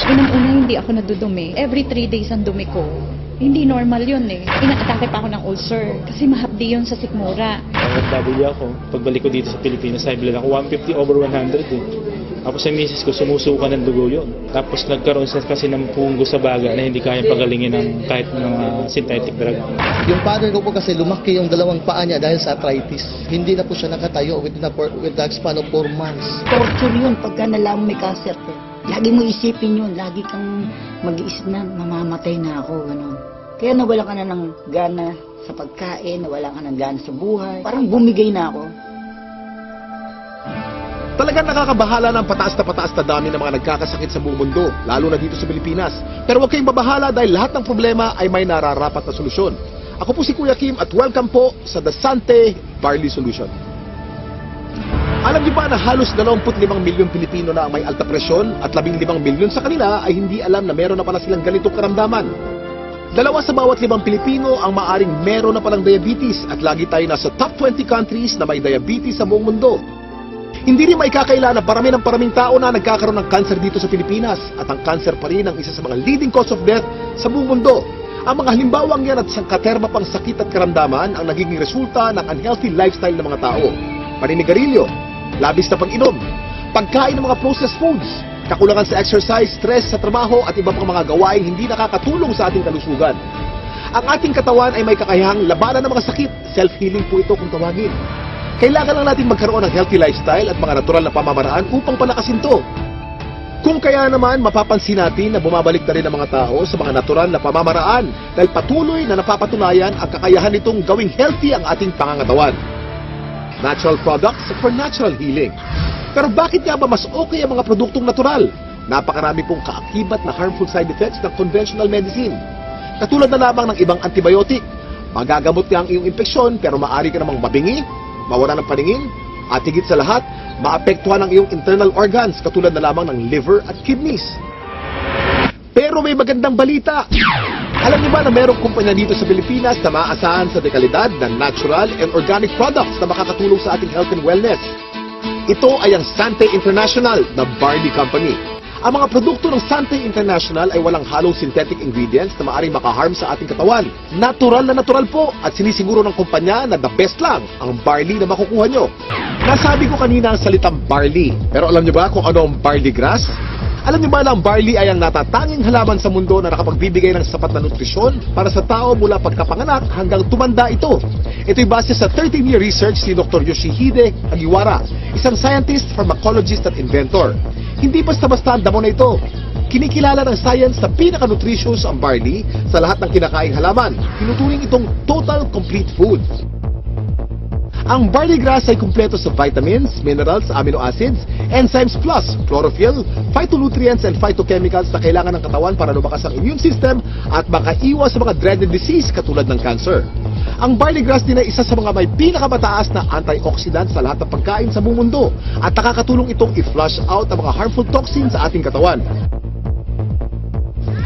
Unang-una, hindi ako nadudumi. Every 3 days ang dumi ko. Hindi normal yun eh. Inaatake pa ako ng ulcer kasi mahapdi yun sa sikmura. OFW ako. Pagbalik ko dito sa Pilipinas, high blood ako 150 over 100 eh. Tapos sa misis ko, sumusuka ng dugo yun. Tapos nagkaroon siya kasi ng punggo sa baga na hindi kayang pagalingin ng kahit ng synthetic drug. Yung father ko po kasi lumaki yung dalawang paa niya dahil sa arthritis. Hindi na po siya nakatayo with the span of 4 months. Torture yun pagka nalaman may cancer ko. Lagi mo isipin yun, lagi kang mag-iisip na mamamatay na ako, gano'n. Kaya nawala ka na ng gana sa pagkain, nawala ka ng gana sa buhay. Parang bumigay na ako. Talagang nakakabahala ng pataas na dami ng mga nagkakasakit sa buong mundo, lalo na dito sa Pilipinas. Pero huwag kayong mabahala dahil lahat ng problema ay may nararapat na solusyon. Ako po si Kuya Kim at welcome po sa The Sante Barley Solution. Alam niyo ba na halos 25 milyong Pilipino na ang may alta presyon at 15 milyon sa kanila ay hindi alam na meron na pala silang ganitong karamdaman? 2 sa bawat 5 Pilipino ang maaring meron na palang diabetes at lagi tayo nasa top 20 countries na may diabetes sa buong mundo. Hindi rin maikakaila na paraming tao na nagkakaroon ng cancer dito sa Pilipinas at ang cancer pa rin ang isa sa mga leading cause of death sa buong mundo. Ang mga halimbawang yan at sangkaterma pang sakit at karamdaman ang nagiging resulta ng unhealthy lifestyle ng mga tao. Paninigarilyo, labis na pag-inom, pagkain ng mga processed foods, kakulangan sa exercise, stress sa trabaho at iba pang mga gawain hindi nakakatulong sa ating kalusugan. Ang ating katawan ay may kakayahang labanan ng mga sakit. Self-healing po ito kung tawagin. Kailangan lang natin magkaroon ng healthy lifestyle at mga natural na pamamaraan upang palakasin to. Kung kaya naman, mapapansin natin na bumabalik na rin ang mga tao sa mga natural na pamamaraan dahil patuloy na napapatunayan ang kakayahan nitong gawing healthy ang ating pangangatawan. Natural products for natural healing. Pero bakit nga ba mas okay ang mga produktong natural? Napakarami pong kaakibat na harmful side effects ng conventional medicine. Katulad na lamang ng ibang antibiotic. Magagamot nga ang iyong impeksyon pero maaari ka namang mabingi, mawala ng paningin, at higit sa lahat, maapektuhan ang iyong internal organs katulad na lamang ng liver at kidneys. Pero may magandang balita. Alam niyo ba na mayroong kumpanya dito sa Pilipinas na maaasahan sa dekalidad ng natural and organic products na makakatulong sa ating health and wellness? Ito ay ang Sante International na barley company. Ang mga produkto ng Sante International ay walang halong synthetic ingredients na maaaring makaharm sa ating katawan. Natural na natural po at sinisiguro ng kumpanya na the best lang ang barley na makukuha nyo. Nasabi ko kanina ang salitang barley. Pero alam nyo ba kung ano ang barley grass? Alam nyo ba na ang barley ay ang natatanging halaman sa mundo na nakapagbibigay ng sapat na nutrisyon para sa tao mula pagkapanganak hanggang tumanda ito? Ito'y base sa 13-year research ni Dr. Yoshihide Hagiwara, isang scientist, pharmacologist at inventor. Hindi basta-basta ang damo na ito. Kinikilala ng science na pinaka-nutritious ang barley sa lahat ng kinakaing halaman. Tinuturing itong total complete food. Ang barley grass ay kumpleto sa vitamins, minerals, amino acids, enzymes plus chlorophyll, phytonutrients and phytochemicals na kailangan ng katawan para lumakas ang immune system at makaiwas sa mga dreaded disease katulad ng cancer. Ang barley grass din ay isa sa mga may pinakamataas na antioxidant sa lahat ng pagkain sa buong mundo at nakakatulong itong i-flush out ang mga harmful toxins sa ating katawan.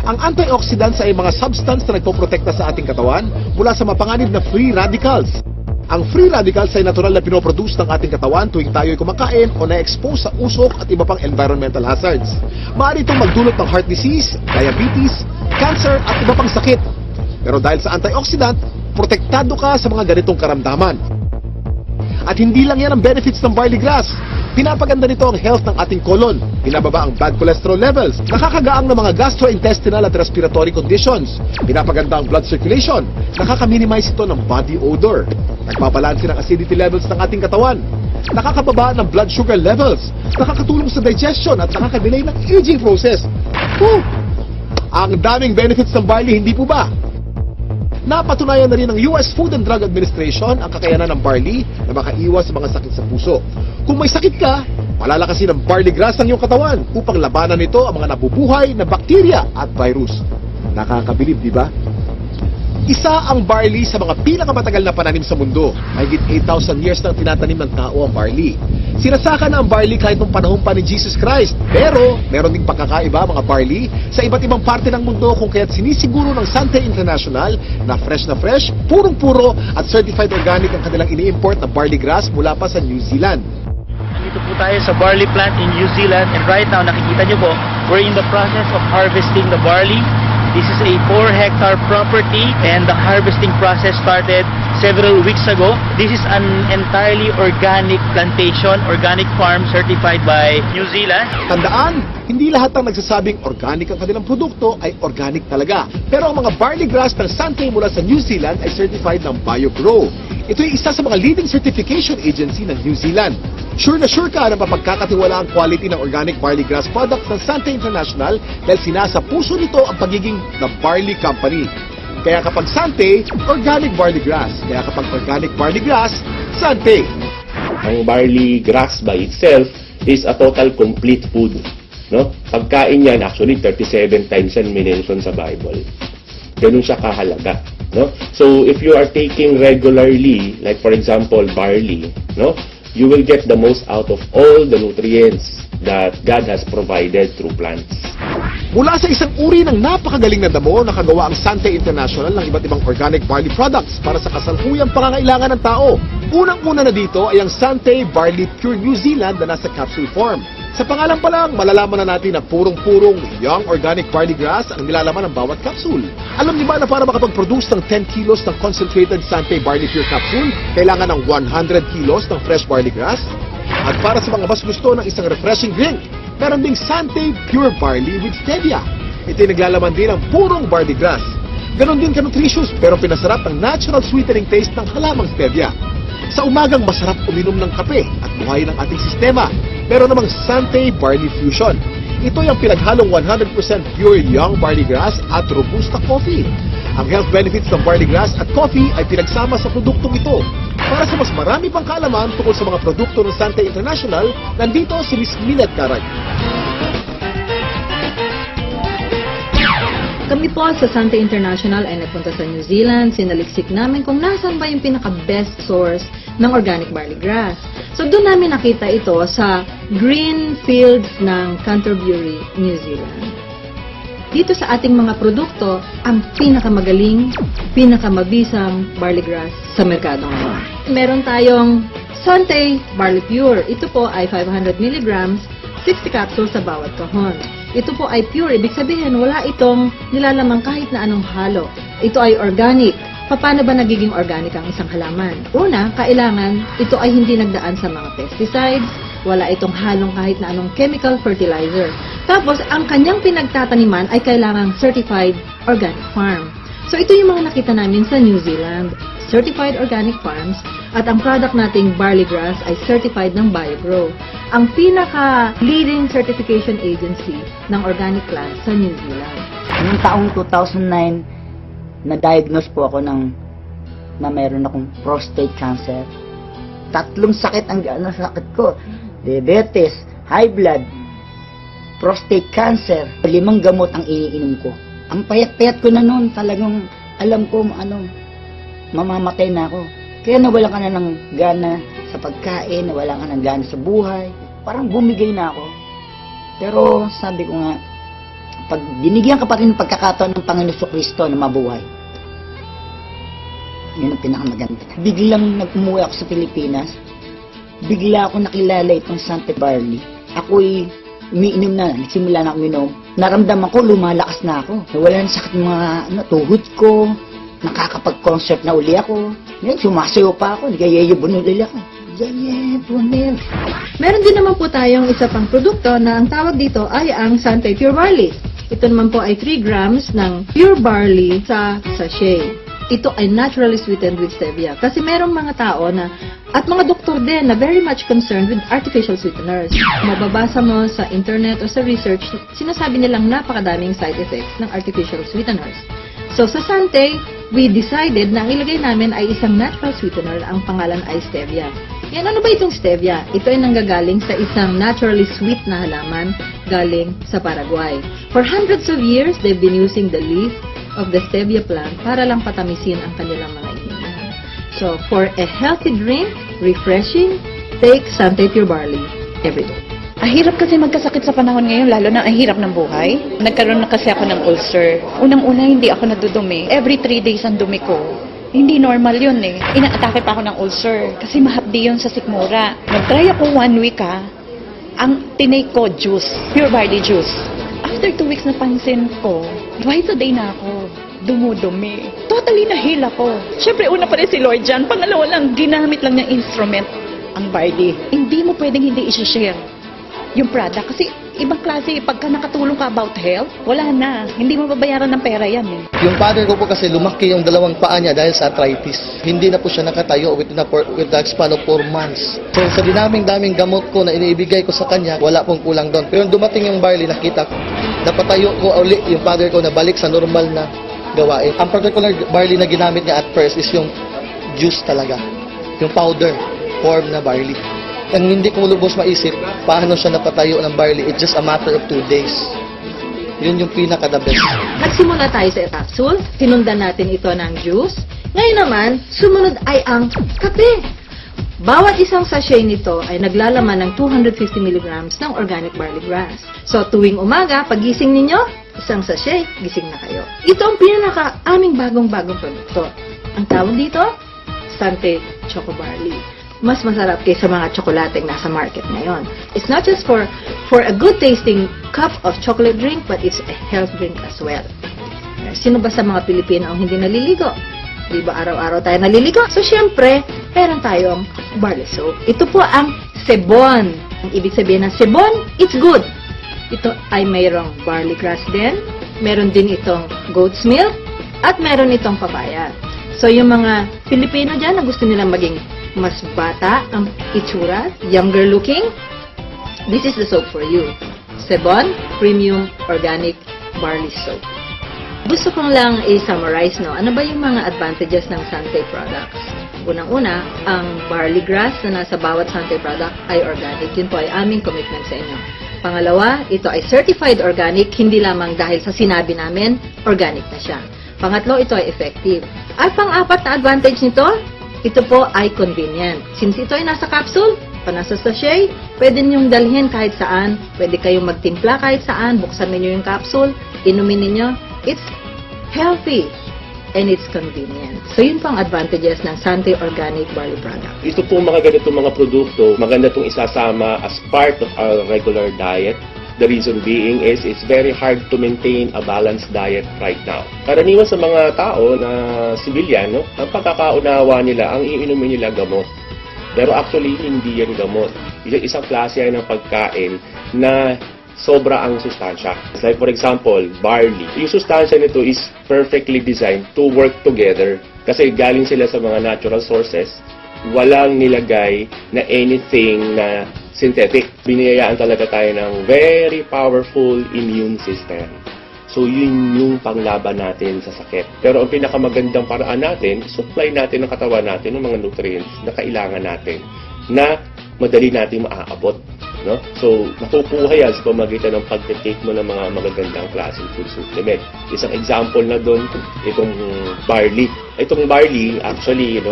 Ang antioxidants ay mga substance na nagpoprotekta sa ating katawan mula sa mapanganib na free radicals. Ang free radicals ay natural na pinoproduce ng ating katawan tuwing tayo'y kumakain o na-expose sa usok at iba pang environmental hazards. Maaari itong magdulot ng heart disease, diabetes, cancer at iba pang sakit. Pero dahil sa antioxidant, protektado ka sa mga ganitong karamdaman. At hindi lang yan ang benefits ng barley grass. Pinapaganda nito ang health ng ating colon, pinababa ang bad cholesterol levels, nakakagaang ng mga gastrointestinal at respiratory conditions, pinapaganda ang blood circulation, nakaka-minimize ito ng body odor, nagpabalanse ng acidity levels ng ating katawan, nakakababa ng blood sugar levels, nakakatulong sa digestion at nakaka-delay ng aging process. Woo! Ang daming benefits ng barley, hindi po ba? Napatunayan na rin ng US Food and Drug Administration ang kakayanan ng barley na makaiwas sa mga sakit sa puso. Kung may sakit ka, malalakasin ng barley grass ang iyong katawan upang labanan nito ang mga nabubuhay na bakterya at virus. Nakakabilib, di ba? Isa ang barley sa mga pinakamatagal na pananim sa mundo. Mahigit 8,000 years nang tinatanim ng tao ang barley. Sinasaka na ang barley kahit nung panahon pa ni Jesus Christ. Pero, meron ding pagkakaiba mga barley sa iba't ibang parte ng mundo kung kaya't sinisiguro ng Sante International na fresh, purong-puro at certified organic ang kanilang ini-import na barley grass mula pa sa New Zealand. Nandito po tayo sa barley plant in New Zealand and right now nakikita nyo po We're in the process of harvesting the barley. This is a 4-hectare property and the harvesting process started several weeks ago. This is an entirely organic plantation, organic farm certified by New Zealand. Tandaan, hindi lahat ng nagsasabing organic ang kanilang produkto ay organic talaga. Pero ang mga barley grass ng Sante mula sa New Zealand ay certified ng BioGrow. Ito ay isa sa mga leading certification agency ng New Zealand. Sure na sure ka na mapagkakatiwala ang quality ng organic barley grass products ng Sante International dahil sinasa puso nito ang pagiging The Barley Company. Kaya kapag Sante, organic barley grass. Kaya kapag organic barley grass, Sante. Ang barley grass by itself is a total complete food. No? Pagkain yan, actually 37 times yan minention sa Bible. Ganun siya kahalaga. No? So if you are taking regularly, like for example barley, no, you will get the most out of all the nutrients that God has provided through plants. Mula sa isang uri ng napakagaling na damo, nakagawa ang Sante International ng iba't ibang organic barley products para sa kasalukuyang pangangailangan ng tao. Unang-una na dito ay ang Sante Barley Pure New Zealand na nasa capsule form. Sa pangalan pa lang, malalaman na natin na purong-purong young organic barley grass ang nilalaman ng bawat capsule. Alam niyo ba na para makapag-produce ng 10 kilos ng concentrated Sante Barley Pure capsule, kailangan ng 100 kilos ng fresh barley grass? At para sa mga mas gusto ng isang refreshing drink, meron ding Sante Pure Barley with Stevia. Ito'y naglalaman din ng purong barley grass. Ganon din ka-nutritious pero pinasarap ang natural sweetening taste ng halamang Stevia. Sa umagang masarap uminom ng kape at buhayin ang ating sistema. Meron namang Sante Barley Fusion. Ito ay ang pinaghalong 100% pure young barley grass at robusta coffee. Ang health benefits ng barley grass at coffee ay pinagsama sa produktong ito. Para sa mas marami pang kaalaman tungkol sa mga produkto ng Sante International, nandito si Ms. Minette Caray. Kami po sa Sante International ay nagpunta sa New Zealand. Sinaliksik namin kung nasan ba yung pinaka-best source ng organic barley grass. So doon namin nakita ito sa green fields ng Canterbury, New Zealand. Dito sa ating mga produkto, ang pinakamagaling, pinakamabisang barley grass sa merkado ngayon. Meron tayong Sante Barley Pure. Ito po ay 500 mg, 60 capsules sa bawat kahon. Ito po ay pure, ibig sabihin wala itong nilalamang kahit na anong halo. Ito ay organic. Paano ba nagiging organic ang isang halaman? Una, kailangan ito ay hindi nagdaan sa mga pesticides, wala itong halong kahit na anong chemical fertilizer. Tapos, ang kanyang pinagtataniman ay kailangang certified organic farm. So, ito yung mga nakita namin sa New Zealand. Certified organic farms at ang product nating barley grass ay certified ng BioGrow. Ang pinaka-leading certification agency ng organic plants sa New Zealand. Noong taong 2009, na-diagnose po ako na mayroon akong prostate cancer. 3 sakit ang sakit ko. Diabetes, high blood, prostate cancer. 5 gamot ang iniinom ko. Ang payat-payat ko na noon, talagang alam ko mamamatay na ako. Kaya nawalan ka na ng gana sa pagkain, nawalan ka ng gana sa buhay. Parang bumigay na ako. Pero sabi ko nga, pag binigyan ka pa rin ng pagkakataon ng Panginoon Kristo na mabuhay, yun ang pinakamaganda. Biglang nag-umuwi ako sa Pilipinas, bigla ako nakilala itong Sante Barley. Ako'y umiinom na, nagsimula na ako uminom. Naramdaman ko, lumalakas na ako. Wala na sakit mga tuhod ko, nakakapag-concert na uli ako. Ngayon, sumasayo pa ako, nagayayabon ulit ako. Meron din naman po tayong isa pang produkto na ang tawag dito ay ang Sante Pure Barley. Ito naman po ay 3 grams ng pure barley sa sachet. Ito ay naturally sweetened with stevia. Kasi merong mga tao na, at mga doktor din na very much concerned with artificial sweeteners. Mababasa mo sa internet o sa research, sinasabi nilang napakadaming side effects ng artificial sweeteners. So sa Sante, we decided na ang ilagay namin ay isang natural sweetener na ang pangalan ay stevia. Yan, ano ba itong stevia? Ito ay nanggagaling sa isang naturally sweet na halaman galing sa Paraguay. For hundreds of years, they've been using the leaf of the stevia plant para lang patamisin ang kanilang mga iniinom. So, for a healthy drink, refreshing, take Sante Pure Barley every day. Ang hirap kasi magkasakit sa panahon ngayon, lalo na ang hirap ng buhay. Nagkaroon na kasi ako ng ulcer. Unang-una, hindi ako nadudumi. Every 3 days ang dumi ko. Hindi normal yun eh. Inaatake pa ako ng ulcer kasi mahapdi yun sa sikmura. Nag-try ako 1 week ang tinake ko juice, pure barley juice. After 2 weeks napansin ko, twice a day na ako dumudumi. Totally nahil ako. Siyempre, una pa rin si Lord dyan. Pangalawa lang, ginamit lang niyang instrument ang Barley. Hindi mo pwedeng hindi i-share yung product. Kasi ibang klase, pagka nakatulong ka about health, wala na. Hindi mo babayaran ng pera yan eh. Yung father ko po kasi lumaki yung dalawang paa niya dahil sa arthritis. Hindi na po siya nakatayo with the span of 4 months. So sa daming gamot ko na iniibigay ko sa kanya, wala pong kulang doon. Pero nung dumating yung Barley, nakita ko, napatayo ko uli yung father ko na balik sa normal na gawain. Ang particular Barley na ginamit niya at first is yung juice talaga. Yung powder form na Barley. Ang hindi ko lubos maisip, paano siya napatayo ng Barley. It's just a matter of 2 days. Yun yung pinaka-the best. Nagsimula tayo sa capsule, sinundan natin ito ng juice. Ngayon naman, sumunod ay ang kape. Bawat isang sachet nito ay naglalaman ng 250 mg ng organic barley grass. So tuwing umaga, pagising ninyo, isang sachet, gising na kayo. Ito ang pinaka-aming bagong-bagong produkto. Ang tawag dito, Sante Choco Barley. Mas masarap kaysa mga tsokolateng nasa market ngayon. It's not just for a good tasting cup of chocolate drink, but it's a health drink as well. Sino ba sa mga Pilipino ang hindi naliligo? Di ba araw-araw tayo naliligo? So syempre, meron tayong barley soap. Ito po ang sebon. Ang ibig sabihin ng sebon, it's good. Ito ay mayroong barley grass din. Meron din itong goat's milk. At meron itong papaya. So yung mga Pilipino dyan na gusto nilang maging mas bata ang itsura, younger looking, this is the soap for you. Sebon Premium Organic Barley Soap. Gusto kong lang i-summarize, no? Ano ba yung mga advantages ng Sante products? Unang-una, ang barley grass na nasa bawat Sante product ay organic. Yun po ay aming commitment sa inyo. Pangalawa, ito ay certified organic, hindi lamang dahil sa sinabi namin, organic na siya. Pangatlo, ito ay effective. At pang-apat na advantage nito, ito po ay convenient. Since ito ay nasa capsule, nasa sachet, pwede niyong dalhin kahit saan, pwede kayong magtimpla kahit saan, buksan niyo yung capsule, inumin niyo. It's healthy and it's convenient. So yun po ang advantages ng Sante Organic Barley product. Ito po mga ganitong mga produkto, maganda itong isasama as part of our regular diet. The reason being is it's very hard to maintain a balanced diet right now. Karaniwan sa mga tao na civilian, no, ang pagkakaunawa nila, ang iinumin nila gamot. Pero actually, hindi yan gamot. Isang klase yan ng pagkain na sobra ang sustansya. Like for example, barley. Yung sustansya nito is perfectly designed to work together kasi galing sila sa mga natural sources. Walang nilagay na anything na synthetic. Biniyayaan talaga tayo ng very powerful immune system. So, yun yung panglaban natin sa sakit. Pero ang pinakamagandang paraan natin, supply natin ng katawan natin ng mga nutrients na kailangan natin na madali natin maaabot. No? So, nakukuha yan sa pamagitan ng pag-take mo ng mga magagandang klaseng food supplement. Isang example na doon, itong barley. Itong barley, actually,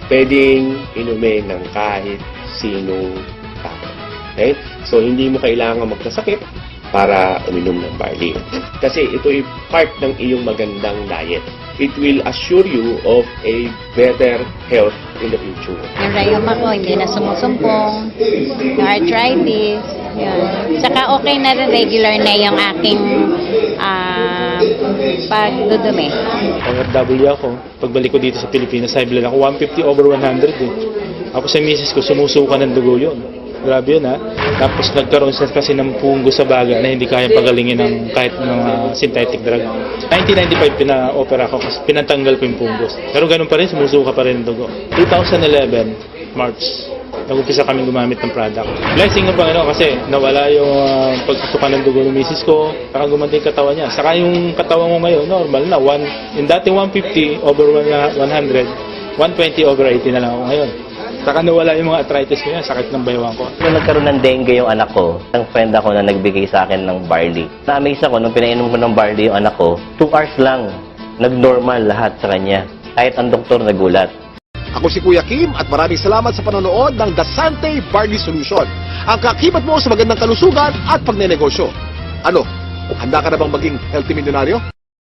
pwedeng inumin ng kahit sinong tao. Okay? So, hindi mo kailangan magkasakit para uminom ng barley. Kasi ito ay part ng iyong magandang diet. It will assure you of a better health in the future. Yung rayuma ko, hindi na sumusumpong. Yung arthritis. Yun. Saka okay na rin, regular na yung aking pagdudumi. Pang-FW ako. Pagbalik ko dito sa Pilipinas, high blood ako. 150 over 100 eh. Tapos sa misis ko, sumusuka ng dugo yun. Grabe yun ha. Tapos nagkaroon siya kasi ng punggo sa baga na hindi kaya pagalingin ng kahit mga synthetic drug. 1995 pina-opera ko kasi pinatanggal ko yung punggos. Pero ganun pa rin, sumusuka pa rin ng dugo. 2011, March, nag-upisa kami gumamit ng product. Blessing ng Panginoon kasi nawala yung pagtutukan ng dugo ng misis ko, saka gumanda yung katawan niya. Saka yung katawan ko ngayon, normal na. Yung dating 150 over 100, 120 over 80 na lang ako ngayon. Saka nawala yung mga arthritis ko yan, sakit ng baywang ko. Nung nagkaroon ng dengue yung anak ko, ang friend ako na nagbigay sa akin ng barley. Na-amaze ako nung pinainom ko ng barley yung anak ko, 2 hours lang, nag-normal lahat sa kanya. Kahit ang doktor nagulat. Ako si Kuya Kim at maraming salamat sa panonood ng The Sante Barley Solution. Ang kakibat mo sa magandang kalusugan at pagnenegosyo. Ano, handa ka na bang maging healthy milyonaryo?